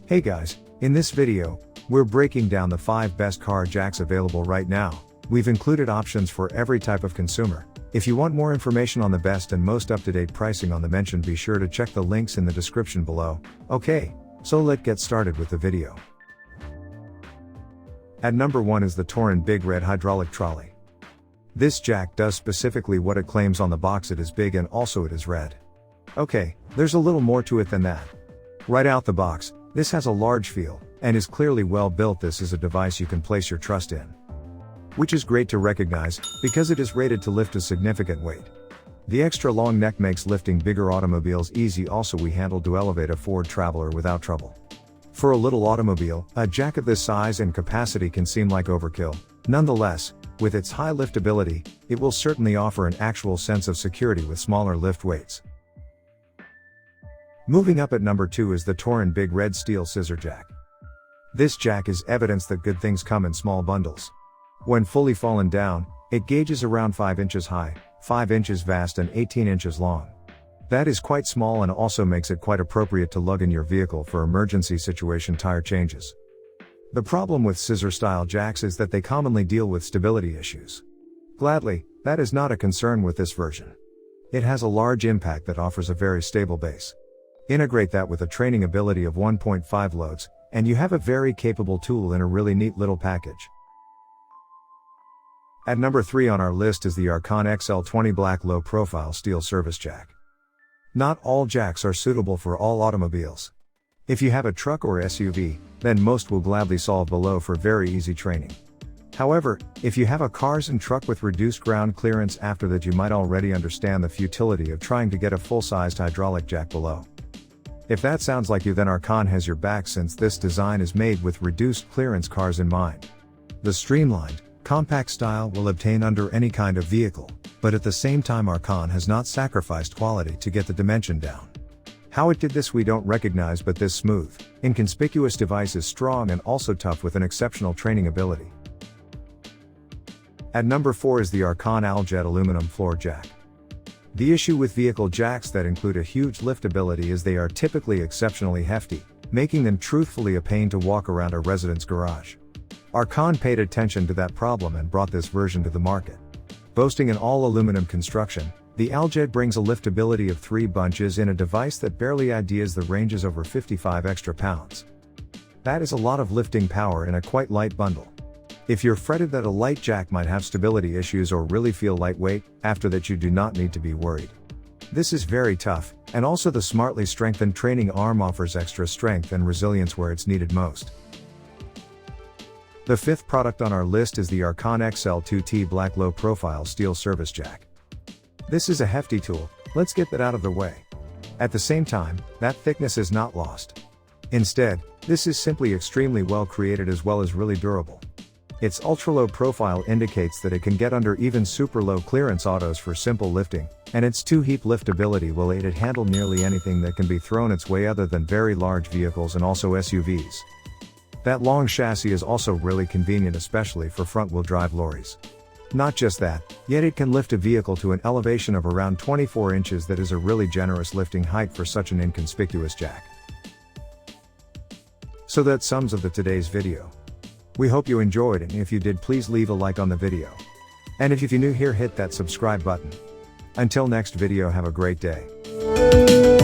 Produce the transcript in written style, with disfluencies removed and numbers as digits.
Hey guys, in this video, we're breaking down the 5 best car jacks available right now. We've included options for every type of consumer. If you want more information on the best and most up-to-date pricing on the mention, be sure to check the links in the description below. Okay, so let's get started with the video. At number 1 is the Torin Big Red Hydraulic Trolley. This jack does specifically what it claims on the box. It is big and also it is red. Okay, there's a little more to it than that. Right out the box, this has a large feel, and is clearly well built. This is a device you can place your trust in. Which is great to recognize, because it is rated to lift a significant weight. The extra long neck makes lifting bigger automobiles easy. Also, we handled to elevate a Ford Traveler without trouble. For a little automobile, a jack of this size and capacity can seem like overkill. Nonetheless, with its high liftability, it will certainly offer an actual sense of security with smaller lift weights. Moving up at number 2 is the Torin Big Red Steel Scissor Jack. This jack is evidence that good things come in small bundles. When fully fallen down, it gauges around 5 inches high, 5 inches vast and 18 inches long. That is quite small and also makes it quite appropriate to lug in your vehicle for emergency situation tire changes. The problem with scissor style jacks is that they commonly deal with stability issues. Gladly, that is not a concern with this version. It has a large impact that offers a very stable base. Integrate that with a training ability of 1.5 loads, and you have a very capable tool in a really neat little package. At number 3 on our list is the Arcan XL20 Black Low Profile Steel Service Jack. Not all jacks are suitable for all automobiles. If you have a truck or SUV, then most will gladly solve below for very easy training. However, if you have a cars and truck with reduced ground clearance, after that you might already understand the futility of trying to get a full-sized hydraulic jack below. If that sounds like you, then Arcan has your back, since this design is made with reduced clearance cars in mind. The streamlined, compact style will obtain under any kind of vehicle, but at the same time Arcan has not sacrificed quality to get the dimension down. How it did this we don't recognize, but this smooth, inconspicuous device is strong and also tough with an exceptional training ability. At number 4 is the Arcan Aljet Aluminum Floor Jack. The issue with vehicle jacks that include a huge liftability is they are typically exceptionally hefty, making them truthfully a pain to walk around a resident's garage. Arcan paid attention to that problem and brought this version to the market. Boasting an all-aluminum construction, the Aljet brings a liftability of 3 bunches in a device that barely ideas the ranges over 55 extra pounds. That is a lot of lifting power in a quite light bundle. If you're fretted that a light jack might have stability issues or really feel lightweight, after that you do not need to be worried. This is very tough, and also the smartly strengthened training arm offers extra strength and resilience where it's needed most. The 5th product on our list is the Arcan XL2T Black Low Profile Steel Service Jack. This is a hefty tool, let's get that out of the way. At the same time, that thickness is not lost. Instead, this is simply extremely well created as well as really durable. Its ultra-low profile indicates that it can get under even super low clearance autos for simple lifting, and its 2-heap liftability will aid it handle nearly anything that can be thrown its way other than very large vehicles and also SUVs. That long chassis is also really convenient, especially for front-wheel drive lorries. Not just that, yet it can lift a vehicle to an elevation of around 24 inches. That is a really generous lifting height for such an inconspicuous jack. So that sums up today's video. We hope you enjoyed, and if you did, please leave a like on the video. And if you're new here, hit that subscribe button. Until next video, have a great day.